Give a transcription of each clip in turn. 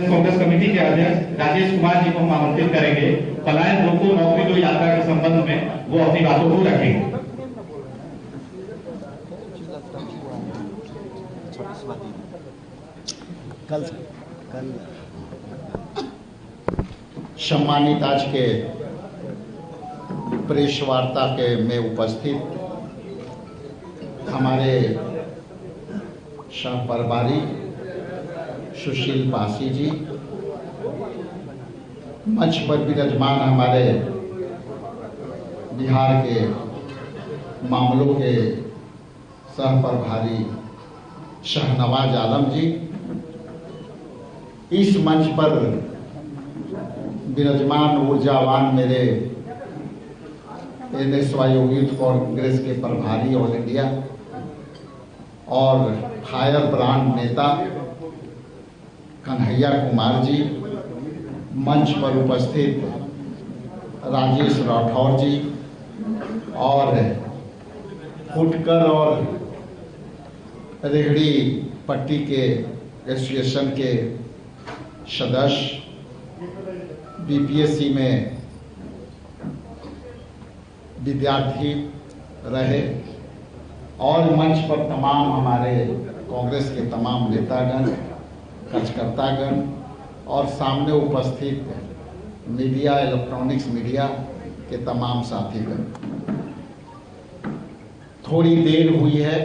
Congress committee के अध्यक्ष राजेश कुमार जी को हम आमंत्रित करेंगे। पलायन रोको नौकरी दो यात्रा के संबंध में वो अपनी बातों को रखेंगे। कल सम्मानित आज के प्रेस वार्ता के में उपस्थित हमारे सह प्रभारी सुशील पासी जी, मंच पर विराजमान हमारे बिहार के मामलों के सह प्रभारी शाहनवाज आलम जी, इस मंच पर विराजमान ऊर्जावान मेरे NSY यूथ कांग्रेस के प्रभारी ऑल इंडिया और फायर ब्रांड नेता कन्हैया कुमार जी, मंच पर उपस्थित राजेश राठौर जी और फुटकर और रेहड़ी पट्टी के एसोसिएशन के सदस्य, BPSC में विद्यार्थी रहे और मंच पर तमाम हमारे कांग्रेस के तमाम नेतागण, कार्यकर्तागण और सामने उपस्थित मीडिया, इलेक्ट्रॉनिक्स मीडिया के तमाम साथीगण। थोड़ी देर हुई है,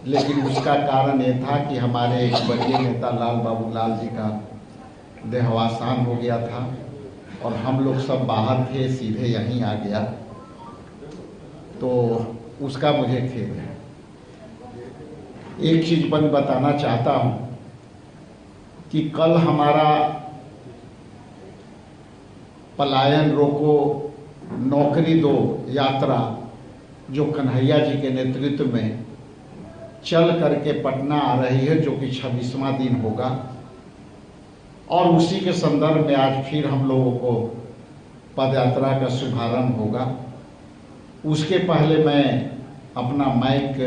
लेकिन उसका कारण ये था कि हमारे एक बड़े नेता लाल बाबू लाल जी का देहावसान हो गया था और हम लोग सब बाहर थे, सीधे यहीं आ गया, तो उसका मुझे खेद है। एक चीज मैं बताना चाहता हूं कि कल हमारा पलायन रोको नौकरी दो यात्रा जो कन्हैया जी के नेतृत्व में चल करके पटना आ रही है, जो कि 26वां दिन होगा, और उसी के संदर्भ में आज फिर हम लोगों को पदयात्रा का शुभारंभ होगा। उसके पहले मैं अपना माइक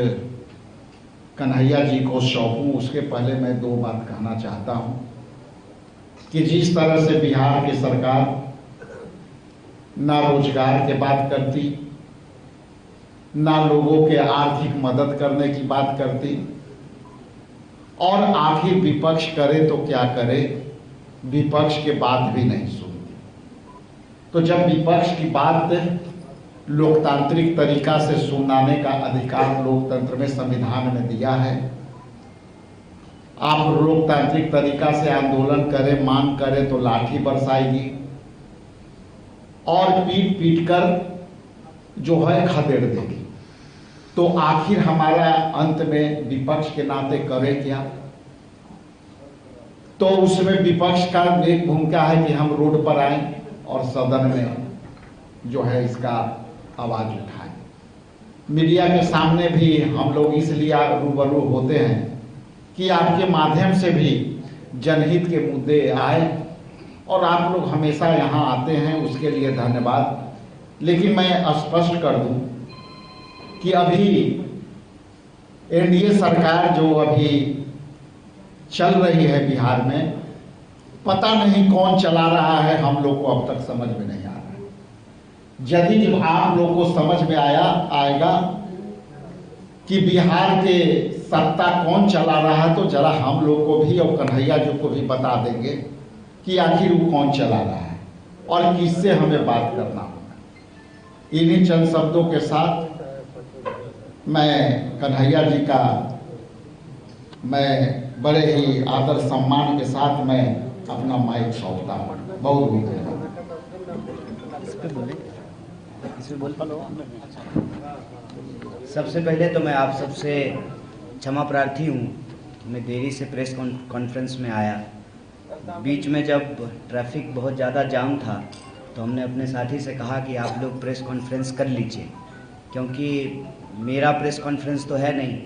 कन्हैया जी को सौंपूं, उसके पहले मैं दो बात कहना चाहता हूं कि जिस तरह से बिहार की सरकार ना रोजगार की बात करती, ना लोगों के आर्थिक मदद करने की बात करती, और आखिर विपक्ष करे तो क्या करे, विपक्ष के बात भी नहीं सुनती। तो जब विपक्ष की बात लोकतांत्रिक तरीका से सुनाने का अधिकार लोकतंत्र में संविधान में दिया है, आप लोकतांत्रिक तरीका से आंदोलन करें, मांग करें तो लाठी बरसाएगी और पीट पीट कर जो है खदेड़ देगी। तो आखिर हमारा अंत में विपक्ष के नाते करे क्या? तो उसमें विपक्ष का एक भूमिका है कि हम रोड पर आए और सदन में जो है इसका आवाज उठाएं। मीडिया के सामने भी हम लोग इसलिए रूबरू होते हैं कि आपके माध्यम से भी जनहित के मुद्दे आए और आप लोग हमेशा यहाँ आते हैं, उसके लिए धन्यवाद। लेकिन मैं स्पष्ट कर दूं कि अभी NDA सरकार जो अभी चल रही है बिहार में, पता नहीं कौन चला रहा है, हम लोग को अब तक समझ में नहीं आ रहा है। यदि आप लोग को समझ में आएगा कि बिहार के सत्ता कौन चला रहा है, तो जरा हम लोग को भी और कन्हैया जी को भी बता देंगे कि आखिर वो कौन चला रहा है और किससे हमें बात करना होगा। इन्हीं चंद शब्दों के साथ मैं कन्हैया जी का मैं बड़े ही आदर सम्मान के साथ मैं अपना माइक सौंपता हूँ। बहुत बहुत धन्यवाद। सबसे पहले तो मैं आप सबसे क्षमा प्रार्थी हूँ, मैं देरी से प्रेस कॉन्फ्रेंस में आया। बीच में जब ट्रैफिक बहुत ज़्यादा जाम था तो हमने अपने साथी से कहा कि आप लोग प्रेस कॉन्फ्रेंस कर लीजिए, क्योंकि मेरा प्रेस कॉन्फ्रेंस तो है नहीं,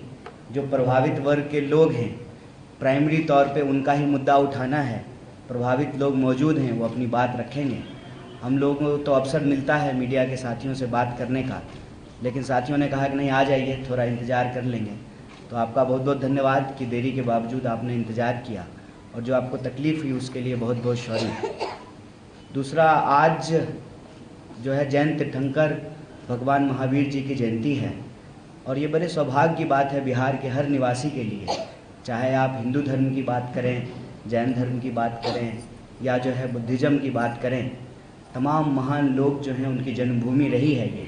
जो प्रभावित वर्ग के लोग हैं प्राइमरी तौर पे उनका ही मुद्दा उठाना है। प्रभावित लोग मौजूद हैं, वो अपनी बात रखेंगे। हम लोगों को तो अवसर मिलता है मीडिया के साथियों से बात करने का, लेकिन साथियों ने कहा कि नहीं आ जाइए, थोड़ा इंतज़ार कर लेंगे। तो आपका बहुत बहुत धन्यवाद कि देरी के बावजूद आपने इंतज़ार किया और जो आपको तकलीफ़ हुई उसके लिए बहुत बहुत सॉरी। दूसरा, आज जो है जैन तीर्थंकर भगवान महावीर जी की जयंती है और ये बड़े सौभाग्य की बात है बिहार के हर निवासी के लिए, चाहे आप हिंदू धर्म की बात करें, जैन धर्म की बात करें या जो है बुद्धिज़्म की बात करें। तमाम महान लोग जो हैं उनकी जन्मभूमि रही है ये,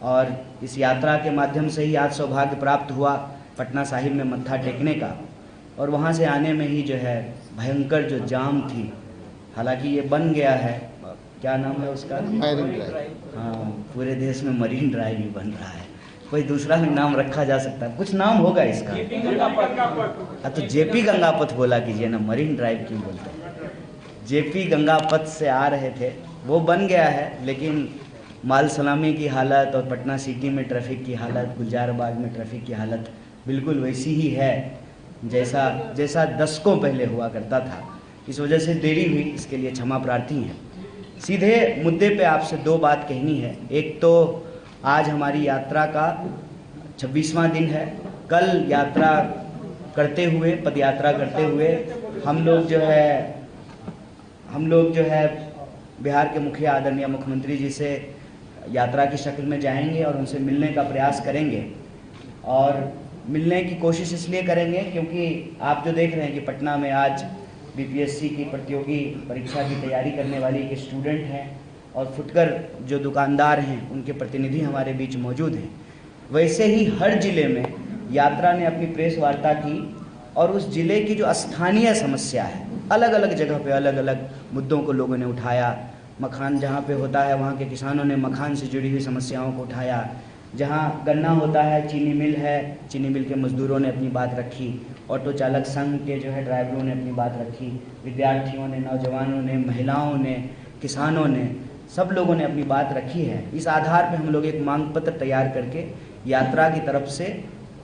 और इस यात्रा के माध्यम से ही आज सौभाग्य प्राप्त हुआ पटना साहिब में मत्था टेकने का, और वहाँ से आने में ही जो है भयंकर जो जाम थी, हालांकि ये बन गया है, क्या नाम है उसका, मरीन ड्राइव। हाँ, पूरे देश में मरीन ड्राइव भी बन रहा है, कोई दूसरा भी नाम रखा जा सकता है, कुछ नाम होगा इसका। तो जेपी गंगापथ बोला कीजिए ना, मरीन ड्राइव क्यों बोलते हैं। जेपी गंगापथ से आ रहे थे, वो बन गया है, लेकिन माल सलामी की हालत और पटना सिटी में ट्रैफिक की हालत, गुलजार बाग में ट्रैफिक की हालत बिल्कुल वैसी ही है जैसा दशकों पहले हुआ करता था। इस वजह से देरी हुई, इसके लिए क्षमा प्रार्थी हैं। सीधे मुद्दे पे आपसे दो बात कहनी है। एक तो आज हमारी यात्रा का 26वां दिन है। कल यात्रा करते हुए, पदयात्रा करते हुए हम लोग जो है बिहार के मुखिया आदरणीय मुख्यमंत्री जी से यात्रा की शक्ल में जाएंगे और उनसे मिलने का प्रयास करेंगे। और मिलने की कोशिश इसलिए करेंगे क्योंकि आप जो देख रहे हैं कि पटना में आज बीपीएससी की प्रतियोगी परीक्षा की तैयारी करने वाली एक स्टूडेंट हैं और फुटकर जो दुकानदार हैं उनके प्रतिनिधि हमारे बीच मौजूद हैं। वैसे ही हर ज़िले में यात्रा ने अपनी प्रेस वार्ता की और उस ज़िले की जो स्थानीय समस्या है, अलग अलग जगह पे अलग अलग मुद्दों को लोगों ने उठाया। मखान जहाँ पे होता है वहाँ के किसानों ने मखान से जुड़ी हुई समस्याओं को उठाया। जहाँ गन्ना होता है, चीनी मिल है, चीनी मिल के मज़दूरों ने अपनी बात रखी। ऑटो चालक संघ के जो है ड्राइवरों ने अपनी बात रखी। विद्यार्थियों ने, नौजवानों ने, महिलाओं ने, किसानों ने, सब लोगों ने अपनी बात रखी है। इस आधार पर हम लोग एक मांग पत्र तैयार करके यात्रा की तरफ से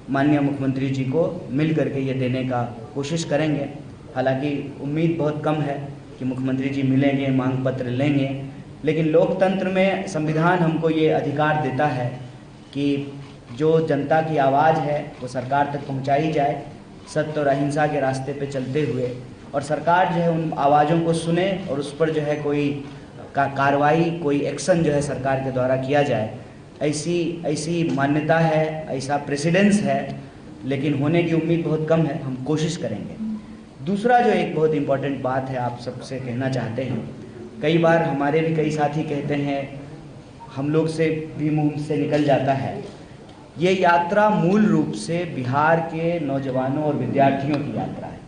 माननीय मुख्यमंत्री जी को मिल करके ये देने का कोशिश करेंगे। हालांकि उम्मीद बहुत कम है कि मुख्यमंत्री जी मिलेंगे, मांग पत्र लेंगे, लेकिन लोकतंत्र में संविधान हमको ये अधिकार देता है कि जो जनता की आवाज़ है वो सरकार तक पहुंचाई जाए, सत्य और अहिंसा के रास्ते पे चलते हुए, और सरकार जो है उन आवाज़ों को सुने और उस पर जो है कोई कार्रवाई, कोई एक्शन जो है सरकार के द्वारा किया जाए। ऐसी मान्यता है, ऐसा प्रेसिडेंस है, लेकिन होने की उम्मीद बहुत कम है। हम कोशिश करेंगे। दूसरा जो एक बहुत इम्पॉर्टेंट बात है आप सबसे कहना चाहते हैं, कई बार हमारे भी कई साथी कहते हैं, हम लोग से भी मुंह से निकल जाता है, ये यात्रा मूल रूप से बिहार के नौजवानों और विद्यार्थियों की यात्रा है।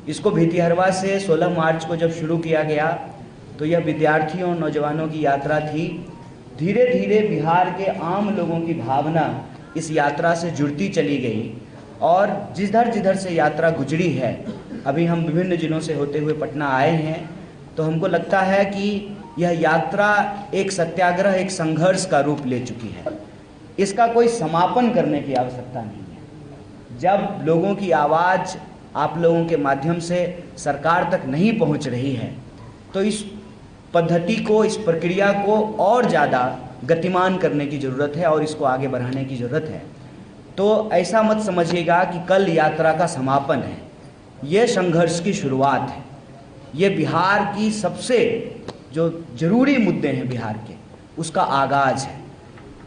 इसको भितिहरवा से 16 मार्च को जब शुरू किया गया तो यह विद्यार्थियों और नौजवानों की यात्रा थी। धीरे धीरे बिहार के आम लोगों की भावना इस यात्रा से जुड़ती चली गई और जिधर से यात्रा गुजरी है, अभी हम विभिन्न जिलों से होते हुए पटना आए हैं, तो हमको लगता है कि यह यात्रा एक सत्याग्रह, एक संघर्ष का रूप ले चुकी है। इसका कोई समापन करने की आवश्यकता नहीं है। जब लोगों की आवाज़ आप लोगों के माध्यम से सरकार तक नहीं पहुंच रही है, तो इस पद्धति को, इस प्रक्रिया को और ज़्यादा गतिमान करने की ज़रूरत है और इसको आगे बढ़ाने की ज़रूरत है। तो ऐसा मत समझिएगा कि कल यात्रा का समापन है, ये संघर्ष की शुरुआत है। ये बिहार की सबसे जो ज़रूरी मुद्दे हैं बिहार के, उसका आगाज़ है।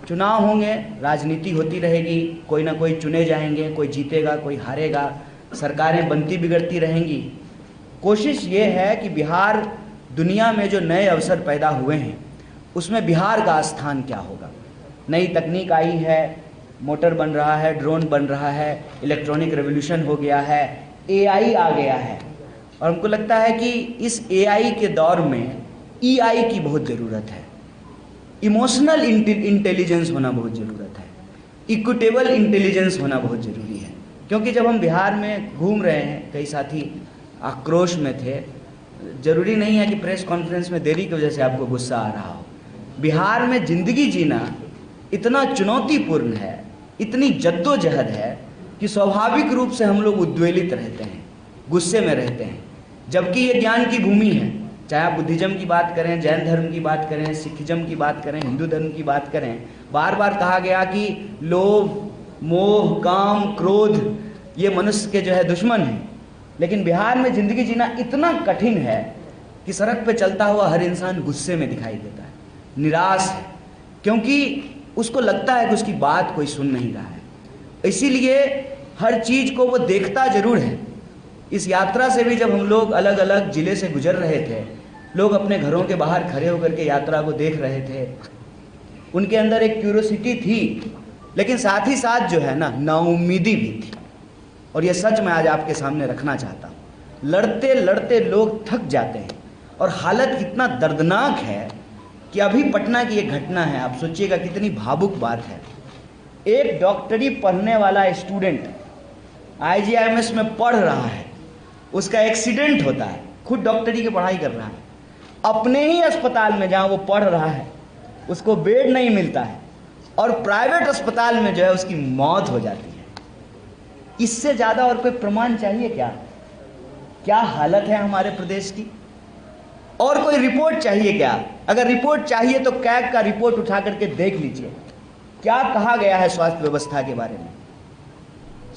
चुनाव होंगे, राजनीति होती रहेगी, कोई ना कोई चुने जाएंगे, कोई जीतेगा, कोई हारेगा, सरकारें बनती बिगड़ती रहेंगी। कोशिश ये है कि बिहार दुनिया में जो नए अवसर पैदा हुए हैं उसमें बिहार का स्थान क्या होगा। नई तकनीक आई है, मोटर बन रहा है, ड्रोन बन रहा है, इलेक्ट्रॉनिक रेवोल्यूशन हो गया है, एआई आ गया है, और हमको लगता है कि इस एआई के दौर में ईआई की बहुत ज़रूरत है। इमोशनल इंटेलिजेंस होना बहुत ज़रूरत है, इक्विटेबल इंटेलिजेंस होना बहुत ज़रूरी है। क्योंकि जब हम बिहार में घूम रहे हैं, कई साथी आक्रोश में थे, ज़रूरी नहीं है कि प्रेस कॉन्फ्रेंस में देरी की वजह से आपको गुस्सा आ रहा हो। बिहार में ज़िंदगी जीना इतना चुनौतीपूर्ण है, इतनी जद्दोजहद है कि स्वाभाविक रूप से हम लोग उद्वेलित रहते हैं, गुस्से में रहते हैं, जबकि ये ज्ञान की भूमि है। चाहे आप बुद्धिज़्म की बात करें, जैन धर्म की बात करें, सिखिज़्म की बात करें, हिंदू धर्म की बात करें, बार बार कहा गया कि लोभ, मोह, काम, क्रोध ये मनुष्य के जो है दुश्मन हैं। लेकिन बिहार में ज़िंदगी जीना इतना कठिन है कि सड़क पे चलता हुआ हर इंसान गुस्से में दिखाई देता है, निराश है, क्योंकि उसको लगता है कि उसकी बात कोई सुन नहीं रहा है। इसीलिए हर चीज़ को वो देखता ज़रूर है। इस यात्रा से भी जब हम लोग अलग अलग ज़िले से गुजर रहे थे, लोग अपने घरों के बाहर खड़े होकर के यात्रा को देख रहे थे। उनके अंदर एक क्यूरोसिटी थी, लेकिन साथ ही साथ जो है नाउम्मीदी भी थी। और ये सच मैं आज आपके सामने रखना चाहता हूँ। लड़ते लड़ते लोग थक जाते हैं और हालत इतना दर्दनाक है कि अभी पटना की एक घटना है, आप सोचिएगा कितनी भावुक बात है। एक डॉक्टरी पढ़ने वाला स्टूडेंट IGIMS में पढ़ रहा है, उसका एक्सीडेंट होता है, खुद डॉक्टरी की पढ़ाई कर रहा है, अपने ही अस्पताल में जहाँ वो पढ़ रहा है उसको बेड नहीं मिलता है और प्राइवेट अस्पताल में जो है उसकी मौत हो जाती है। इससे ज़्यादा और कोई प्रमाण चाहिए क्या? क्या हालत है हमारे प्रदेश की? और कोई रिपोर्ट चाहिए क्या? अगर रिपोर्ट चाहिए तो कैग का रिपोर्ट उठा करके देख लीजिए, क्या कहा गया है स्वास्थ्य व्यवस्था के बारे में।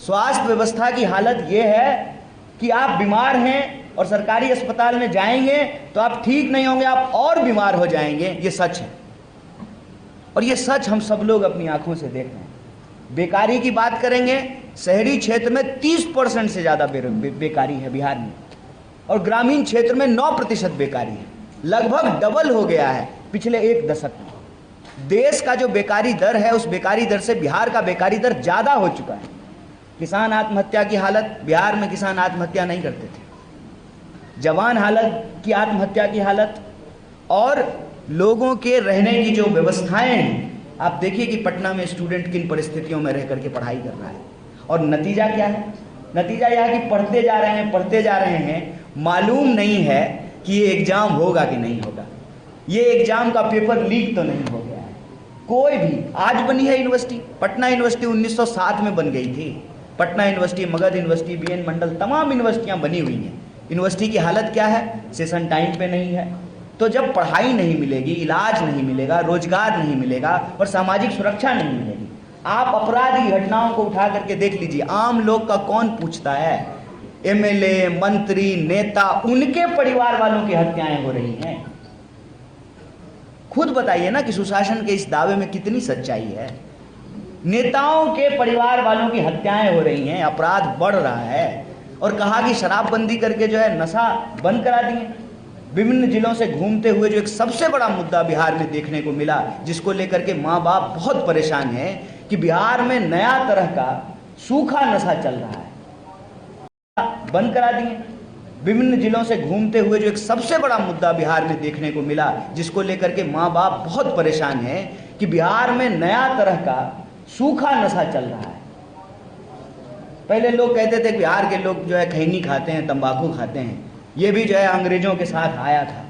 स्वास्थ्य व्यवस्था की हालत यह है कि आप बीमार हैं और सरकारी अस्पताल में जाएंगे तो आप ठीक नहीं होंगे, आप और बीमार हो जाएंगे। ये सच है और ये सच हम सब लोग अपनी आंखों से देख रहे हैं। बेकारी की बात करेंगे, शहरी क्षेत्र में 30% से ज़्यादा बेकारी है बिहार में और ग्रामीण क्षेत्र में 9% बेकारी है। लगभग डबल हो गया है पिछले एक दशक में। देश का जो बेकारी दर है उस बेकारी दर से बिहार का बेकारी दर ज़्यादा हो चुका है। किसान आत्महत्या की हालत, बिहार में किसान आत्महत्या नहीं करते थे। जवान हालत की आत्महत्या की हालत और लोगों के रहने की जो व्यवस्थाएं हैं, आप देखिए कि पटना में स्टूडेंट किन परिस्थितियों में रह करके पढ़ाई कर रहा है और नतीजा क्या है? नतीजा यह है कि पढ़ते जा रहे हैं, मालूम नहीं है कि ये एग्ज़ाम होगा कि नहीं होगा, ये एग्ज़ाम का पेपर लीक तो नहीं हो गया है। कोई भी आज बनी है यूनिवर्सिटी, पटना यूनिवर्सिटी 1907 में बन गई थी। Patna university, Magadh university, BN मंडल, तमाम यूनिवर्सिटियाँ बनी हुई हैं। यूनिवर्सिटी की हालत क्या है? सेशन टाइम पे नहीं है। तो जब पढ़ाई नहीं मिलेगी, इलाज नहीं मिलेगा, रोजगार नहीं मिलेगा और सामाजिक सुरक्षा नहीं मिलेगी, आप अपराध की घटनाओं को उठा करके देख लीजिए। आम लोग का कौन पूछता है? MLA, मंत्री, नेता, उनके परिवार वालों की हत्याएं हो रही हैं। खुद बताइए ना कि सुशासन के इस दावे में कितनी सच्चाई है। नेताओं के परिवार वालों की हत्याएं हो रही हैं, अपराध बढ़ रहा है और कहा कि शराबबंदी करके जो है नशा बंद करा दिए। विभिन्न जिलों से घूमते हुए जो एक सबसे बड़ा मुद्दा बिहार में देखने को मिला, जिसको लेकर के माँ बाप बहुत परेशान हैं, कि बिहार में नया तरह का सूखा नशा चल रहा है, बंद करा दिए। विभिन्न जिलों से घूमते हुए जो एक सबसे बड़ा मुद्दा बिहार में देखने को मिला, जिसको लेकर के माँ बाप बहुत परेशान हैं कि बिहार में नया तरह का सूखा नशा चल रहा है। पहले लोग कहते थे बिहार के लोग जो है खैनी खाते हैं, तंबाकू खाते हैं, ये भी जो है अंग्रेजों के साथ आया था।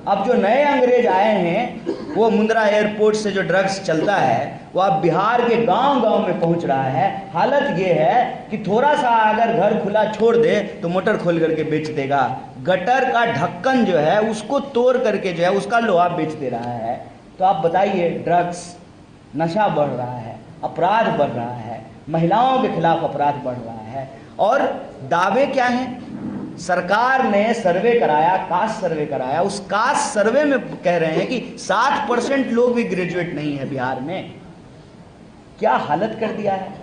अब जो नए अंग्रेज आए हैं, वो मुंद्रा एयरपोर्ट से जो ड्रग्स चलता है वो अब बिहार के गांव-गांव में पहुंच रहा है। हालत ये है कि थोड़ा सा अगर घर खुला छोड़ दे तो मोटर खोल करके बेच देगा। गटर का ढक्कन जो है उसको तोड़ करके जो है उसका लोहा बेच दे रहा है। तो आप बताइए, ड्रग्स, नशा बढ़ रहा है, अपराध बढ़ रहा है, महिलाओं के खिलाफ अपराध बढ़ रहा है। और दावे क्या हैं? सरकार ने सर्वे कराया, कास्ट सर्वे कराया, उस कास्ट सर्वे में कह रहे हैं कि 60% लोग भी ग्रेजुएट नहीं है बिहार में। क्या हालत कर दिया है?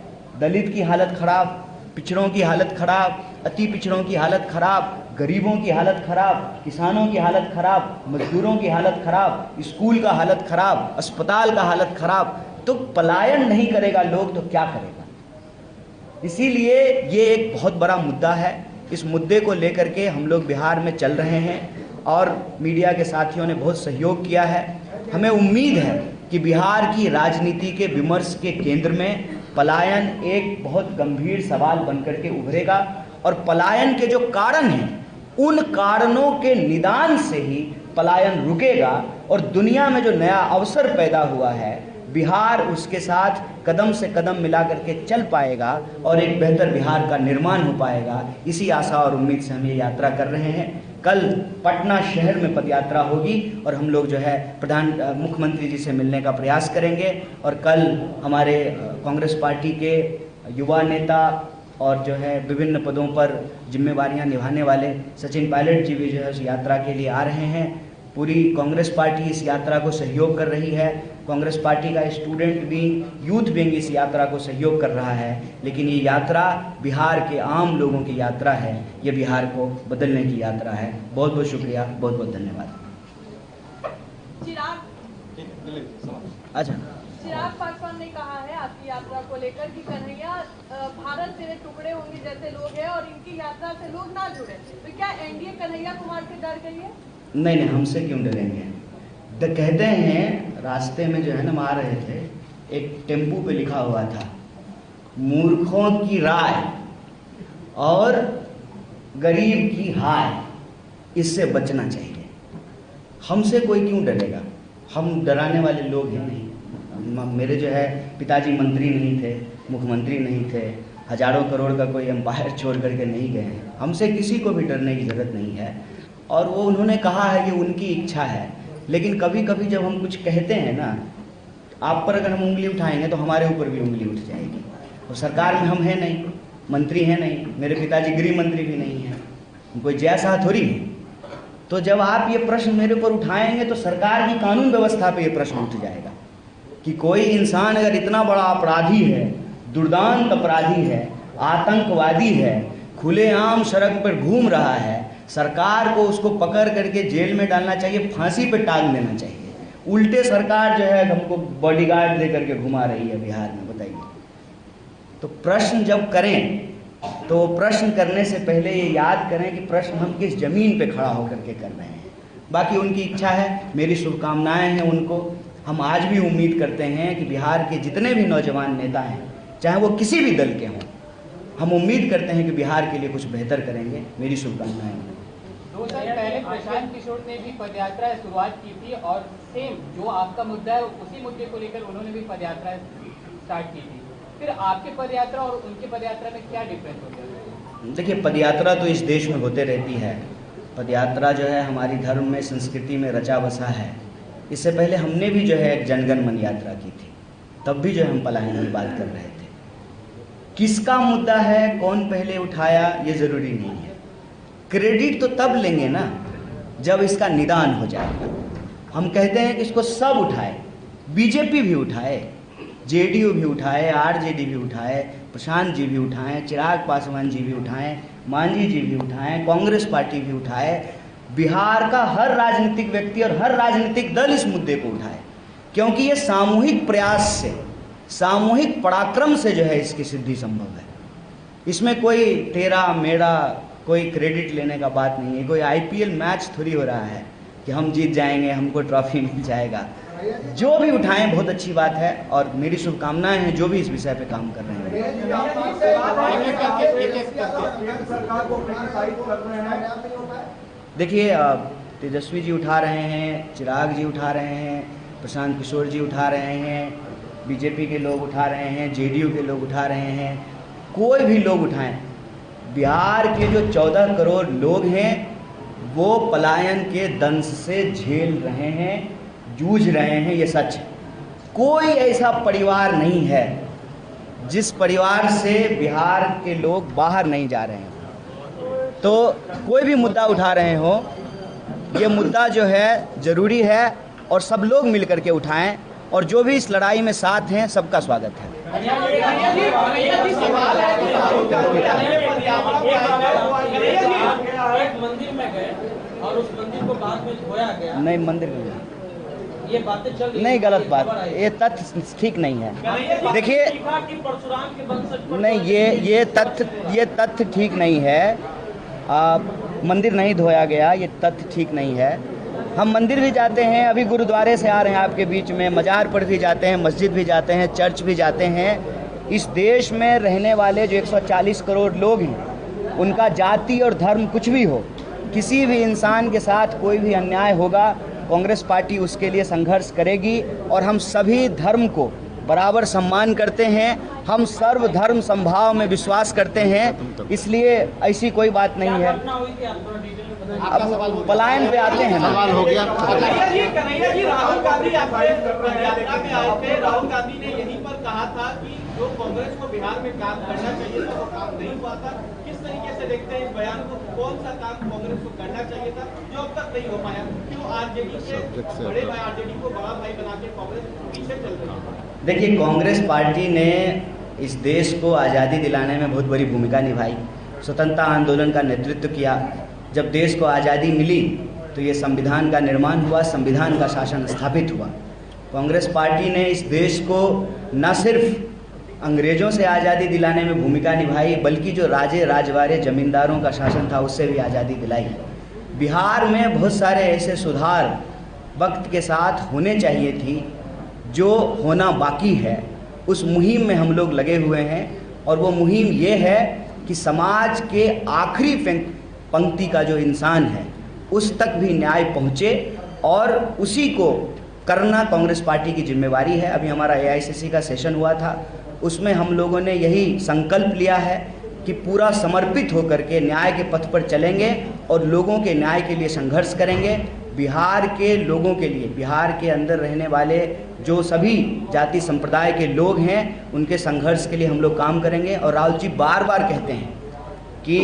दलित की हालत खराब, पिछड़ों की हालत खराब, अति पिछड़ों की हालत खराब, गरीबों की हालत खराब, किसानों की हालत खराब, मजदूरों की हालत खराब, स्कूल का हालत खराब, अस्पताल का हालत खराब। तो पलायन नहीं करेगा लोग तो क्या करेगा? इसीलिए ये एक बहुत बड़ा मुद्दा है। इस मुद्दे को लेकर के हम लोग बिहार में चल रहे हैं और मीडिया के साथियों ने बहुत सहयोग किया है। हमें उम्मीद है कि बिहार की राजनीति के विमर्श के केंद्र में पलायन एक बहुत गंभीर सवाल बनकर के उभरेगा और पलायन के जो कारण हैं, उन कारणों के निदान से ही पलायन रुकेगा और दुनिया में जो नया अवसर पैदा हुआ है, बिहार उसके साथ कदम से कदम मिला करके चल पाएगा और एक बेहतर बिहार का निर्माण हो पाएगा। इसी आशा और उम्मीद से हम ये यात्रा कर रहे हैं। कल पटना शहर में पदयात्रा होगी और हम लोग जो है मुख्यमंत्री जी से मिलने का प्रयास करेंगे और कल हमारे कांग्रेस पार्टी के युवा नेता और जो है विभिन्न पदों पर जिम्मेवारियां निभाने वाले सचिन पायलट जी भी जो है उस यात्रा के लिए आ रहे हैं। पूरी कांग्रेस पार्टी इस यात्रा को सहयोग कर रही है। कांग्रेस पार्टी का स्टूडेंट विंग, यूथ विंग इस यात्रा को सहयोग कर रहा है। लेकिन ये यात्रा बिहार के आम लोगों की यात्रा है, ये बिहार को बदलने की यात्रा है। बहुत बहुत शुक्रिया, बहुत बहुत धन्यवाद। अच्छा, चिराग पासवान ने कहा है आपकी यात्रा को लेकर कि कन्हैया भारत तेरे टुकड़े होंगे जैसे लोग हैं और इनकी यात्रा से लोग ना जुड़े, तो क्या एनडीए कन्हैया कुमार से डर गई है? नहीं, हमसे क्यों डरेंगे। कहते हैं रास्ते में जो है ना, हम आ रहे थे, एक टेम्पू पे लिखा हुआ था मूर्खों की राय और गरीब की हाय, इससे बचना चाहिए। हमसे कोई क्यों डरेगा, हम डराने वाले लोग हैं नहीं। मेरे जो है पिताजी मंत्री नहीं थे, मुख्यमंत्री नहीं थे, हजारों करोड़ का कोई एम्पायर छोड़ करके नहीं गए हैं। हमसे किसी को भी डरने की ज़रूरत नहीं है। और वो उन्होंने कहा है, ये उनकी इच्छा है। लेकिन कभी कभी जब हम कुछ कहते हैं ना, आप पर अगर हम उंगली उठाएंगे तो हमारे ऊपर भी उंगली उठ जाएगी। और सरकार में हम हैं नहीं, मंत्री हैं नहीं, मेरे पिताजी गृह मंत्री भी नहीं हैं, कोई जैसा थोड़ी है। तो जब आप ये प्रश्न मेरे ऊपर उठाएंगे तो सरकार की कानून व्यवस्था पे ये प्रश्न उठ जाएगा कि कोई इंसान अगर इतना बड़ा अपराधी है, दुर्दांत अपराधी है, आतंकवादी है, खुलेआम सड़क पर घूम रहा है, सरकार को उसको पकड़ करके जेल में डालना चाहिए, फांसी पे टांग देना चाहिए। उल्टे सरकार जो है हमको बॉडीगार्ड दे करके घुमा रही है बिहार में, बताइए। तो प्रश्न जब करें तो प्रश्न करने से पहले ये याद करें कि प्रश्न हम किस जमीन पे खड़ा होकर के कर रहे हैं। बाकी उनकी इच्छा है, मेरी शुभकामनाएं हैं उनको। हम आज भी उम्मीद करते हैं कि बिहार के जितने भी नौजवान नेता हैं, चाहे वो किसी भी दल के हों, हम उम्मीद करते हैं कि बिहार के लिए कुछ बेहतर करेंगे। मेरी शुभकामनाएं। 2 साल पहले प्रशांत किशोर ने भी पदयात्रा शुरुआत की थी और सेम जो आपका मुद्दा है उसी मुद्दे को लेकर उन्होंने भी पदयात्रा स्टार्ट की थी। फिर आपके पदयात्रा और उनके पदयात्रा में क्या डिफरेंस होता है? देखिए, पदयात्रा तो इस देश में होते रहती है। पदयात्रा जो है हमारी धर्म में, संस्कृति में रचा बसा है। इससे पहले हमने भी जो है एक जनगण मन यात्रा की थी, तब भी जो है हम पलायन की बात कर रहे थे। किसका मुद्दा है, कौन पहले उठाया, ये ज़रूरी नहीं है। क्रेडिट तो तब लेंगे ना जब इसका निदान हो जाएगा। हम कहते हैं कि इसको सब उठाए, बीजेपी भी उठाए, जेडीयू भी उठाए, आरजेडी भी उठाए, प्रशांत जी भी उठाएं, चिराग पासवान जी भी उठाएं, मांझी जी भी उठाएं, कांग्रेस पार्टी भी उठाए, बिहार का हर राजनीतिक व्यक्ति और हर राजनीतिक दल इस मुद्दे को उठाए। क्योंकि ये सामूहिक प्रयास से, सामूहिक पराक्रम से जो है इसकी सिद्धि संभव है। इसमें कोई तेरा मेरा कोई क्रेडिट लेने का बात नहीं है। कोई आईपीएल मैच थोड़ी हो रहा है कि हम जीत जाएंगे, हमको ट्रॉफी मिल जाएगा। जो भी उठाएं बहुत अच्छी बात है और मेरी शुभकामनाएं हैं जो भी इस विषय पे काम कर रहे हैं। देखिए, तेजस्वी जी उठा रहे हैं, चिराग जी उठा रहे हैं, प्रशांत किशोर जी उठा रहे हैं, बीजेपी के लोग उठा रहे हैं, जेडीयू के लोग उठा रहे हैं, कोई भी लोग उठाएं। बिहार के जो 14 करोड़ लोग हैं वो पलायन के दंश से झेल रहे हैं, जूझ रहे हैं, ये सच है। कोई ऐसा परिवार नहीं है जिस परिवार से बिहार के लोग बाहर नहीं जा रहे हैं। तो कोई भी मुद्दा उठा रहे हो, ये मुद्दा जो है ज़रूरी है और सब लोग मिल करके उठाएं, और जो भी इस लड़ाई में साथ हैं सबका स्वागत है। मंदिर में गए और उस मंदिर को बाद में धोया गया। नहीं, मंदिर में ये बातें चल रही, नहीं, गलत बात, ये तथ्य ठीक नहीं है। देखिए, परशुराम के वंशज नहीं, ये तथ्य ठीक नहीं है। मंदिर नहीं धोया गया, ये तथ्य ठीक नहीं है। हम मंदिर भी जाते हैं, अभी गुरुद्वारे से आ रहे हैं आपके बीच में, मजार पर भी जाते हैं, मस्जिद भी जाते हैं, चर्च भी जाते हैं। इस देश में रहने वाले जो 140 करोड़ लोग हैं, उनका जाति और धर्म कुछ भी हो, किसी भी इंसान के साथ कोई भी अन्याय होगा, कांग्रेस पार्टी उसके लिए संघर्ष करेगी। और हम सभी धर्म को बराबर सम्मान करते हैं, हम सर्वधर्म समभाव में विश्वास करते हैं, इसलिए ऐसी कोई बात नहीं है। अब पलायन पे आते हैं। सवाल हो गया। कन्हैया जी, राहुल गांधी आपके यात्रा में आए थे, राहुल गांधी ने यहीं पर कहा था कि जो कांग्रेस को बिहार में काम करना चाहिए था वो काम नहीं हुआ था। किस तरीके से देखते हैं इस बयान को, कौन सा काम कांग्रेस को करना चाहिए था जो अब तक नहीं हो पाया? क्यों आरजेडी के बड़े भाई, आरजेडी को बड़ा भाई बना के कांग्रेस पीछे चल रही है? देखिए, कांग्रेस पार्टी ने इस देश को आज़ादी दिलाने में बहुत बड़ी भूमिका निभाई, स्वतंत्रता आंदोलन का नेतृत्व किया। जब देश को आज़ादी मिली तो ये संविधान का निर्माण हुआ, संविधान का शासन स्थापित हुआ। कांग्रेस पार्टी ने इस देश को न सिर्फ अंग्रेज़ों से आज़ादी दिलाने में भूमिका निभाई, बल्कि जो राजे राजवाड़े जमींदारों का शासन था उससे भी आज़ादी दिलाई। बिहार में बहुत सारे ऐसे सुधार वक्त के साथ होने चाहिए थी जो होना बाकी है। उस मुहिम में हम लोग लगे हुए हैं और वो मुहिम ये है कि समाज के आखिरी पंक्ति का जो इंसान है उस तक भी न्याय पहुँचे, और उसी को करना कांग्रेस पार्टी की जिम्मेवारी है। अभी हमारा एआईसीसी का सेशन हुआ था, उसमें हम लोगों ने यही संकल्प लिया है कि पूरा समर्पित होकर के न्याय के पथ पर चलेंगे और लोगों के न्याय के लिए संघर्ष करेंगे। बिहार के लोगों के लिए, बिहार के अंदर रहने वाले जो सभी जाति संप्रदाय के लोग हैं उनके संघर्ष के लिए हम लोग काम करेंगे। और राहुल जी बार बार कहते हैं कि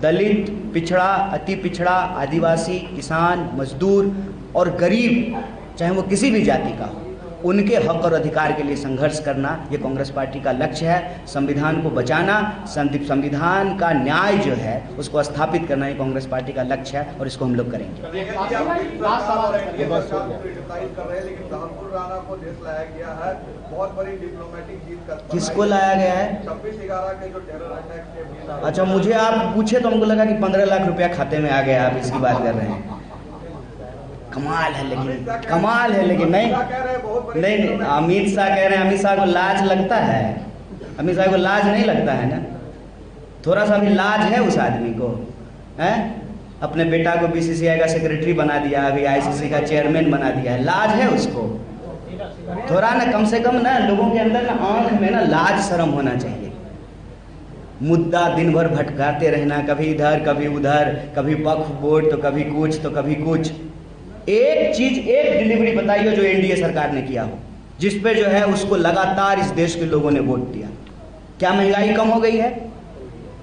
दलित, पिछड़ा, अति पिछड़ा, आदिवासी, किसान, मजदूर और गरीब, चाहे वो किसी भी जाति का हो, उनके हक और अधिकार के लिए संघर्ष करना ये कांग्रेस पार्टी का लक्ष्य है। संविधान को बचाना, संविधान का न्याय जो है उसको स्थापित करना ये कांग्रेस पार्टी का लक्ष्य है और इसको हम लोग करेंगे। बहुत बड़ी डिप्लोमेटिक जीत। किसको लाया गया है? 26/11 के जो टेरर अटैक के। अच्छा, मुझे आप पूछे तो हमको लगा कि 15 लाख रुपया खाते में आ गया, आप इसकी बात कर रहे हैं। कमाल है, लेकिन कमाल है, लेकिन नहीं नहीं, अमित शाह कह रहे हैं। अमित शाह को लाज लगता है? अमित शाह को लाज नहीं लगता है ना? थोड़ा सा भी लाज है उस आदमी को? हैं? अपने बेटा को बीसीसीआई का सेक्रेटरी बना दिया, अभी आईसीसी का चेयरमैन बना दिया है। लाज है उसको? थोड़ा ना, कम से कम ना लोगों के अंदर ना आंख में ना लाज शर्म होना चाहिए। मुद्दा दिन भर भटकाते रहना, कभी इधर कभी उधर, कभी वक्फ बोर्ड तो कभी कुछ तो कभी कुछ। एक चीज, एक डिलीवरी बताइए जो एनडीए सरकार ने किया हो, जिस पे जो है उसको लगातार इस देश के लोगों ने वोट दिया। क्या महंगाई कम हो गई है?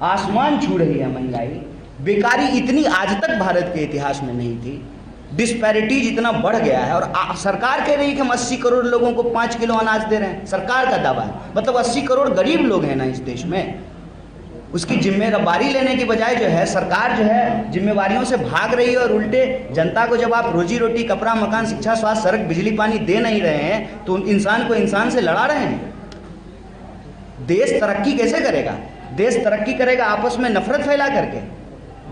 आसमान छू रही है महंगाई। बेकारी इतनी आज तक भारत के इतिहास में नहीं थी। डिस्पैरिटीज इतना बढ़ गया है और सरकार कह रही है कि हम 80 करोड़ लोगों को 5 किलो अनाज दे रहे हैं। सरकार का दावा है, मतलब 80 करोड़ गरीब लोग हैं ना इस देश में। उसकी जिम्मेदारी लेने की बजाय जो है सरकार जो है जिम्मेवारियों से भाग रही है और उल्टे जनता को जब आप रोजी रोटी, कपड़ा, मकान, शिक्षा, स्वास्थ्य, सड़क, बिजली, पानी दे नहीं रहे हैं तो इंसान को इंसान से लड़ा रहे हैं। देश तरक्की कैसे करेगा? देश तरक्की करेगा आपस में नफरत फैला करके।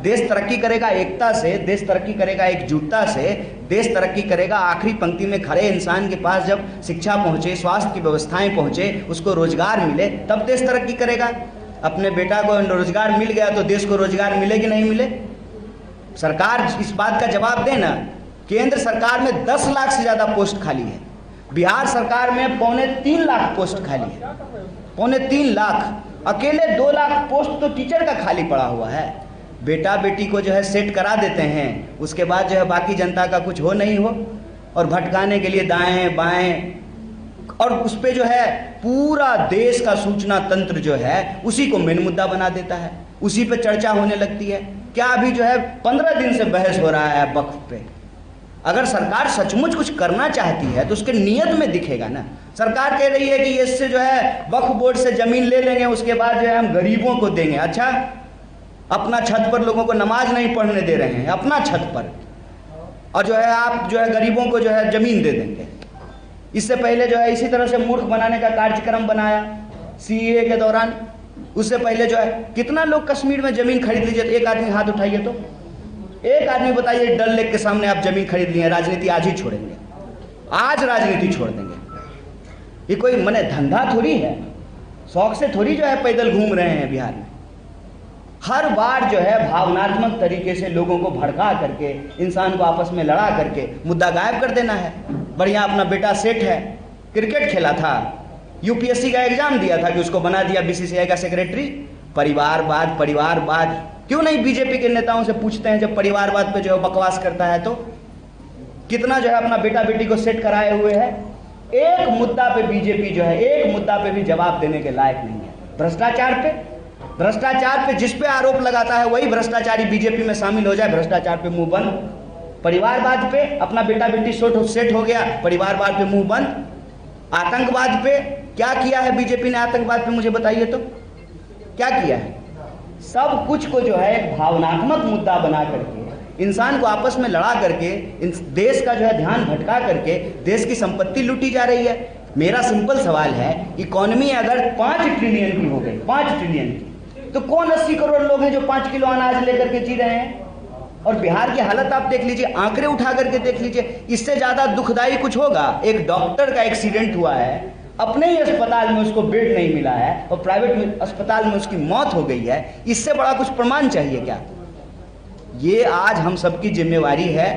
देश तरक्की करेगा एकता से, देश तरक्की करेगा एकजुटता से, देश तरक्की करेगा आखिरी पंक्ति में खड़े इंसान के पास जब शिक्षा पहुंचे, स्वास्थ्य की व्यवस्थाएं पहुंचे, उसको रोजगार मिले, तब देश तरक्की करेगा। अपने बेटा को रोजगार मिल गया तो देश को रोजगार मिले कि नहीं मिले? सरकार इस बात का जवाब दे ना। केंद्र सरकार में 10 लाख से ज़्यादा पोस्ट खाली है, बिहार सरकार में 2.25 लाख पोस्ट खाली है। 2.25 लाख, अकेले 2 लाख पोस्ट तो टीचर का खाली पड़ा हुआ है। बेटा बेटी को जो है सेट करा देते हैं, उसके बाद जो है बाकी जनता का कुछ हो नहीं हो, और भटकाने के लिए दाएं बाएं, और उस पे जो है पूरा देश का सूचना तंत्र जो है उसी को मेन मुद्दा बना देता है, उसी पे चर्चा होने लगती है। क्या अभी जो है 15 दिन से बहस हो रहा है वक्फ पे। अगर सरकार सचमुच कुछ करना चाहती है तो उसके नियत में दिखेगा ना। सरकार कह रही है कि इससे जो है वक्फ बोर्ड से जमीन ले लेंगे, उसके बाद जो है हम गरीबों को देंगे। अच्छा, अपना छत पर लोगों को नमाज नहीं पढ़ने दे रहे हैं अपना छत पर, और जो है आप जो है गरीबों को जो है जमीन दे देंगे। इससे पहले जो है इसी तरह से मूर्ख बनाने का कार्यक्रम बनाया सीए के दौरान। उससे पहले जो है कितना लोग कश्मीर में जमीन खरीद लीजिए, एक आदमी हाथ उठाइए तो एक आदमी बताइए डल लेक के सामने आप जमीन खरीद लिए। राजनीति आज ही छोड़ेंगे, आज राजनीति छोड़ देंगे। ये कोई मने धंधा थोड़ी है, शौक से थोड़ी जो है पैदल घूम रहे हैं बिहार में। हर बार जो है भावनात्मक तरीके से लोगों को भड़का करके, इंसान को आपस में लड़ा करके मुद्दा गायब कर देना है। बढ़िया अपना बेटा सेठ है, क्रिकेट खेला था, यूपीएससी का एग्जाम दिया था कि उसको बना दिया बीसीसीआई का सेक्रेटरी। परिवारवाद, परिवारवाद क्यों नहीं बीजेपी के नेताओं से पूछते हैं जब परिवारवाद पे जो है बकवास करता है तो? कितना जो है अपना बेटा बेटी को सेट कराए हुए है, एक मुद्दा पे बीजेपी जो है एक मुद्दा पे भी जवाब देने के लायक नहीं है। भ्रष्टाचार पे जिस पे आरोप लगाता है वही भ्रष्टाचारी बीजेपी में शामिल हो जाए, भ्रष्टाचार पे मुंह बंद। परिवारवाद पे अपना बेटा बेटी सेट हो गया, परिवारवाद पे मुंह बंद। आतंकवाद पे क्या किया है बीजेपी ने? आतंकवाद पे मुझे बताइए तो क्या किया है? सब कुछ को जो है एक भावनात्मक मुद्दा बना करके, इंसान को आपस में लड़ा करके, देश का जो है ध्यान भटका करके देश की संपत्ति लूटी जा रही है। मेरा सिंपल सवाल है, इकोनॉमी अगर 5 ट्रिलियन की हो गई, 5 ट्रिलियन की, तो कौन 80 करोड़ लोग हैं जो 5 किलो अनाज लेकर के जी रहे हैं? और बिहार की हालत आप देख लीजिए, आंकड़े उठा करके देख लीजिए। इससे ज्यादा दुखदाई कुछ होगा? एक डॉक्टर का एक्सीडेंट हुआ है, अपने ही अस्पताल में उसको बेड नहीं मिला है और प्राइवेट अस्पताल में उसकी मौत हो गई है। इससे बड़ा कुछ प्रमाण चाहिए क्या? ये आज हम सबकी जिम्मेवारी है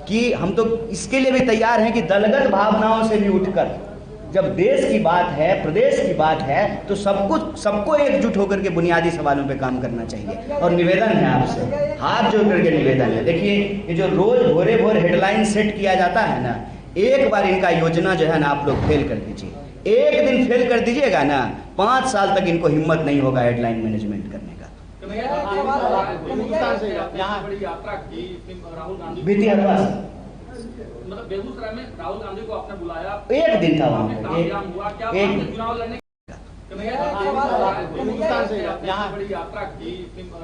कि हम तो इसके लिए भी तैयार हैं कि दलगत भावनाओं से भी उठकर, जब देश की बात है, प्रदेश की बात है, तो सबको एकजुट होकर के बुनियादी सवालों पे काम करना चाहिए। और निवेदन है आपसे, हाथ जोड़ करके निवेदन है। देखिए, ये जो रोज भोरे भोर हेडलाइन सेट किया जाता है ना, एक बार इनका योजना जो है ना आप लोग फेल कर दीजिए। एक दिन फेल कर दीजिएगा ना, 5 साल तक इनको हिम्मत नहीं होगा हेडलाइन मैनेजमेंट करने का। बीती हरवा मतलब बेगूसराय में राहुल गांधी को आपने बुलाया, एक दिन था वहाँ पे, चुनाव लड़ने यात्रा की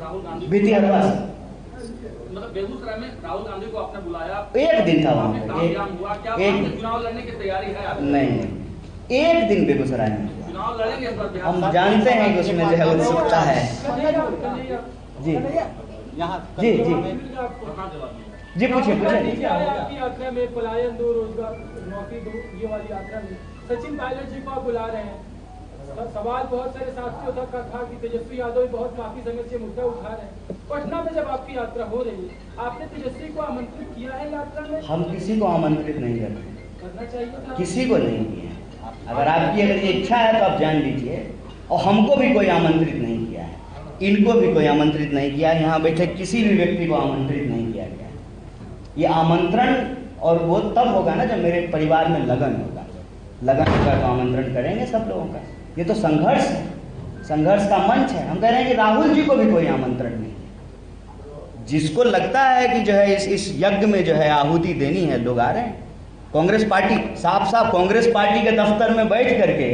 राहुल गांधी बीती हरवा मतलब बेगूसराय में राहुल गांधी को आपने बुलाया, एक दिन था वहाँ पे, चुनाव लड़ने की तैयारी है? नहीं, एक दिन बेगूसराय में चुनाव लड़ेंगे। हम जानते हैं कि उसमें जो है उत्सुकता है। जी जी जी जी पूछिए पूछिए। आपकी यात्रा में पलायन दो, रोजगार नौकरी दो, ये वाली यात्रा में सचिन पायलट जी को आप बुला रहे हैं। सवाल बहुत सारे साथियों तक का था कि तेजस्वी यादव भी बहुत काफी समय से मुद्दा उठा रहे हैं। पटना में जब आपकी यात्रा हो रही है, आपने तेजस्वी को आमंत्रित किया है यात्रा में? हम किसी को आमंत्रित नहीं करते, करना चाहिए था, किसी को नहीं किया। अगर आपकी ये इच्छा है तो आप जान लीजिए। और हमको भी कोई आमंत्रित नहीं किया है, इनको भी कोई आमंत्रित नहीं किया, यहाँ बैठे किसी भी व्यक्ति को आमंत्रित नहीं किया गया है। ये आमंत्रण और वो तब होगा ना जब मेरे परिवार में लगन होगा। लगन होगा तो आमंत्रण करेंगे सब लोगों का। ये तो संघर्ष है, संघर्ष का मंच है। हम कह रहे हैं कि राहुल जी को भी कोई आमंत्रण नहीं है। जिसको लगता है कि जो है इस यज्ञ में जो है आहुति देनी है, लोग आ रहे हैं। कांग्रेस पार्टी साफ कांग्रेस पार्टी के दफ्तर में बैठ करके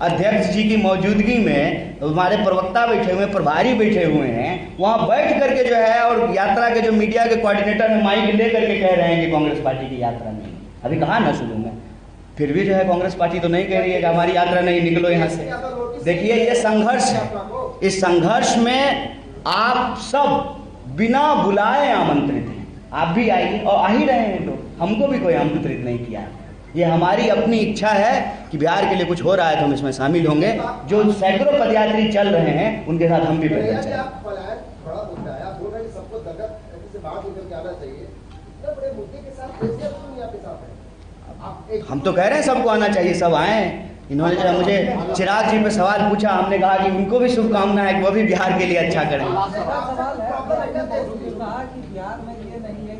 अध्यक्ष जी की मौजूदगी में हमारे प्रवक्ता बैठे हुए, प्रभारी बैठे हुए हैं, वहां बैठ करके जो है, और यात्रा के जो मीडिया के कोऑर्डिनेटर हैं माइक ले करके कह रहे हैं कि कांग्रेस पार्टी की यात्रा नहीं। अभी कहा ना शुरू में, फिर भी जो है कांग्रेस पार्टी तो नहीं कह रही है कि हमारी यात्रा नहीं, निकलो यहाँ से। देखिए, ये संघर्ष है। इस संघर्ष में आप सब बिना बुलाए आमंत्रित हैं। आप भी आइए, और आ ही रहे हैं लोग। हमको भी कोई आमंत्रित नहीं किया। ये हमारी अपनी इच्छा है कि बिहार के लिए कुछ हो रहा है तो हम इसमें शामिल होंगे। जो सैकड़ों पदयात्री चल रहे हैं उनके साथ हम भी पैदल चलेंगे। हम तो कह रहे हैं सबको आना चाहिए, सब आए। इन्होंने जो मुझे चिराग जी पे सवाल पूछा, हमने कहा कि उनको भी शुभकामना है कि वो भी बिहार के लिए अच्छा करें। बिहार में ये नहीं है,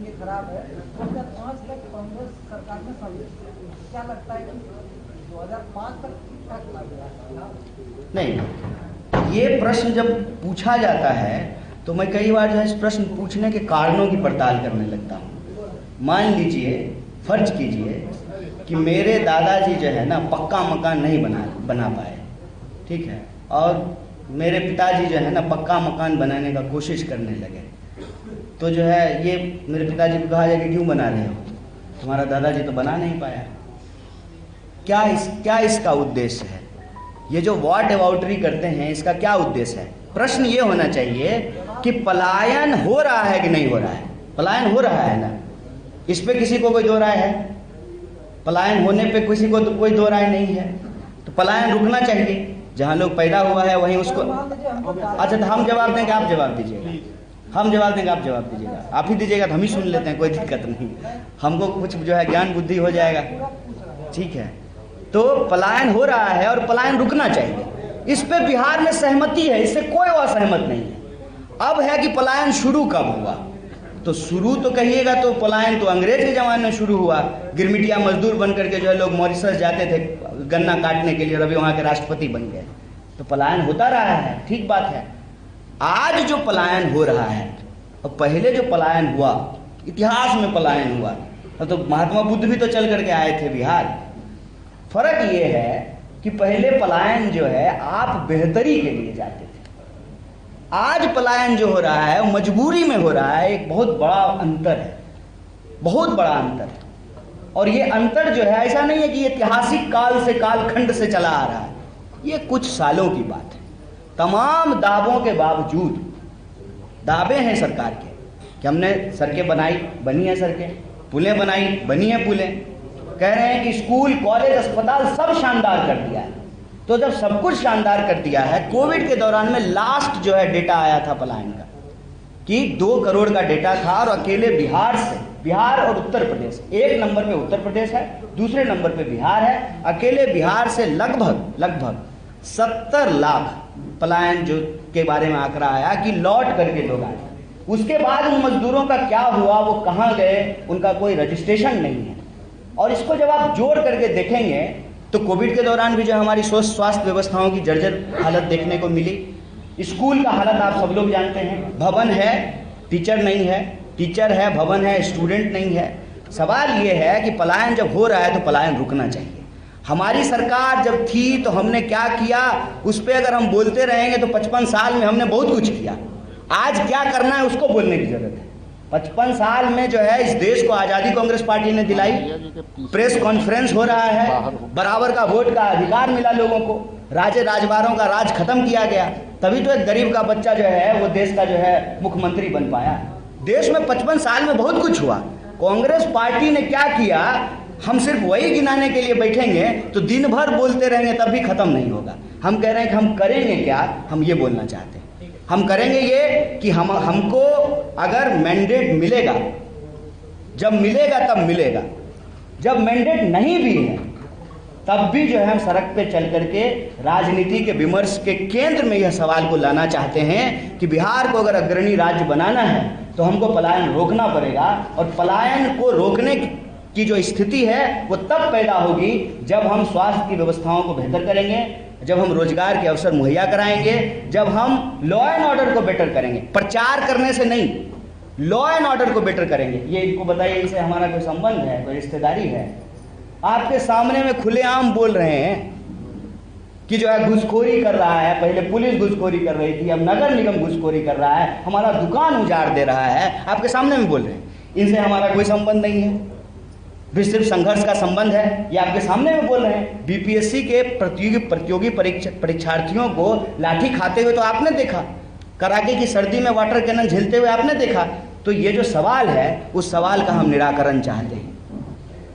ये खराब है। 2005 तक कांग्रेस सरकार में क्या लगता है कि 2005 तक नहीं, ये प्रश्न जब पूछा जाता है तो मैं कई बार जो है इस प्रश्न पूछने के कारणों की पड़ताल करने लगता हूँ। मान लीजिए, फर्ज कीजिए कि मेरे दादाजी जो है ना पक्का मकान नहीं बना पाए, ठीक है, और मेरे पिताजी जो है ना पक्का मकान बनाने का कोशिश करने लगे, तो जो है ये मेरे पिताजी को कहा जाए कि क्यों बना रहे हो, तुम्हारा दादाजी तो बना नहीं पाया। क्या इसका उद्देश्य है? ये जो वॉट अबाउटरी करते हैं, इसका क्या उद्देश्य है? प्रश्न ये होना चाहिए कि पलायन हो रहा है कि नहीं हो रहा है। पलायन हो रहा है ना, इस पे किसी को कोई दो राय है? पलायन होने पे किसी को तो कोई दो राय नहीं है। तो पलायन रुकना चाहिए। जहाँ लोग पैदा हुआ है वहीं उसको। अच्छा, तो हम जवाब देंगे, आप जवाब दीजिएगा। हम जवाब देंगे, आप जवाब दीजिएगा। आप ही दीजिएगा तो हम ही सुन लेते हैं, कोई दिक्कत नहीं। हमको कुछ जो है ज्ञान बुद्धि हो जाएगा, ठीक है। तो पलायन हो रहा है और पलायन रुकना चाहिए, इस पे बिहार में सहमति है, इससे कोई असहमत नहीं है। अब है कि पलायन शुरू कब हुआ। तो शुरू तो कहिएगा तो पलायन तो अंग्रेज के ज़माने में शुरू हुआ। गिरमिटिया मजदूर बन करके जो है लोग मॉरिशस जाते थे गन्ना काटने के लिए, और अभी वहाँ के राष्ट्रपति बन गए। तो पलायन होता रहा है, ठीक बात है। आज जो पलायन हो रहा है और पहले जो पलायन हुआ, इतिहास में पलायन हुआ, तो महात्मा बुद्ध भी तो चल करके आए थे बिहार। फर्क ये है कि पहले पलायन जो है आप बेहतरी के लिए जाते थे, आज पलायन जो हो रहा है मजबूरी में हो रहा है। एक बहुत बड़ा अंतर है, बहुत बड़ा अंतर है। और ये अंतर जो है ऐसा नहीं है कि ऐतिहासिक काल से, कालखंड से चला आ रहा है, ये कुछ सालों की बात है। तमाम दावों के बावजूद, दावे हैं सरकार के कि हमने सड़कें बनाई, बनी है सड़कें, पुलें बनाई, बनी है पुलें, कह रहे हैं कि स्कूल, कॉलेज, अस्पताल सब शानदार कर दिया है। तो जब सब कुछ शानदार कर दिया है, कोविड के दौरान में लास्ट जो है डेटा आया था पलायन का कि 2 करोड़ का डेटा था, और अकेले बिहार से, बिहार और उत्तर प्रदेश, 1 नंबर पे उत्तर प्रदेश है, दूसरे नंबर पे बिहार है। अकेले बिहार से लगभग 70 लाख पलायन जो के बारे में आंकड़ा आया कि लौट करके लोग आए। उसके बाद उन मजदूरों का क्या हुआ, वो कहाँ गए, उनका कोई रजिस्ट्रेशन नहीं है। और इसको जब आप जोड़ करके देखेंगे तो कोविड के दौरान भी जो हमारी स्वास्थ्य व्यवस्थाओं की जर्जर हालत देखने को मिली। स्कूल का हालत आप सब लोग जानते हैं, भवन है, टीचर नहीं है, टीचर है, भवन है, स्टूडेंट नहीं है। सवाल ये है कि पलायन जब हो रहा है तो पलायन रुकना चाहिए। हमारी सरकार जब थी तो हमने क्या किया, उस पर अगर हम बोलते रहेंगे तो 55 साल में हमने बहुत कुछ किया। आज क्या करना है उसको बोलने की जरूरत है। 55 साल में जो है इस देश को आज़ादी कांग्रेस पार्टी ने दिलाई, प्रेस कॉन्फ्रेंस हो रहा है, बराबर का वोट का अधिकार मिला लोगों को, राजबारों का राज खत्म किया गया, तभी तो एक गरीब का बच्चा जो है वो देश का जो है मुख्यमंत्री बन पाया। देश में 55 साल में बहुत कुछ हुआ। कांग्रेस पार्टी ने क्या किया, हम सिर्फ वही गिनाने के लिए बैठेंगे तो दिन भर बोलते रहेंगे तब भी खत्म नहीं होगा। हम कह रहे हैं कि हम करेंगे क्या, हम ये बोलना चाहते हैं। हम करेंगे ये कि हमको अगर मैंडेट मिलेगा, जब मिलेगा तब मिलेगा, जब मैंडेट नहीं भी है तब भी जो है हम सड़क पे चल करके राजनीति के विमर्श के केंद्र में यह सवाल को लाना चाहते हैं कि बिहार को अगर अग्रणी राज्य बनाना है तो हमको पलायन रोकना पड़ेगा। और पलायन को रोकने की जो स्थिति है वो तब पैदा होगी जब हम स्वास्थ्य की व्यवस्थाओं को बेहतर करेंगे, जब हम रोजगार के अवसर मुहैया कराएंगे, जब हम लॉ एंड ऑर्डर को बेटर करेंगे। प्रचार करने से नहीं, लॉ एंड ऑर्डर को बेटर करेंगे। ये इनको बताइए, इनसे हमारा कोई संबंध है, कोई रिश्तेदारी है? आपके सामने में खुलेआम बोल रहे हैं कि जो है घुसखोरी कर रहा है, पहले पुलिस घुसखोरी कर रही थी, अब नगर निगम घुसखोरी कर रहा है, हमारा दुकान उजाड़ दे रहा है, आपके सामने में बोल रहे हैं। इनसे हमारा कोई संबंध नहीं है, भी सिर्फ संघर्ष का संबंध है, ये आपके सामने में बोल रहे हैं। बीपीएससी के प्रतियोगी परीक्षार्थियों को लाठी खाते हुए तो आपने देखा, कड़ाके की सर्दी में वाटर कैनन झेलते हुए आपने देखा। तो ये जो सवाल है उस सवाल का हम निराकरण चाहते हैं,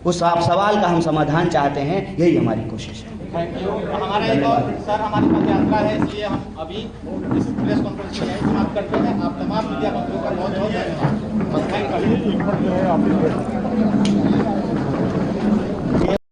उस सवाल का हम समाधान चाहते हैं, यही हमारी कोशिश है। Thank you. हमारा एक और सर, हमारी पद यात्रा है, इसलिए हम अभी इस प्रेस कॉन्फ्रेंस को यहीं समाप्त करते हैं। आप तमाम मीडिया बंधुओं का बहुत बहुत धन्यवाद।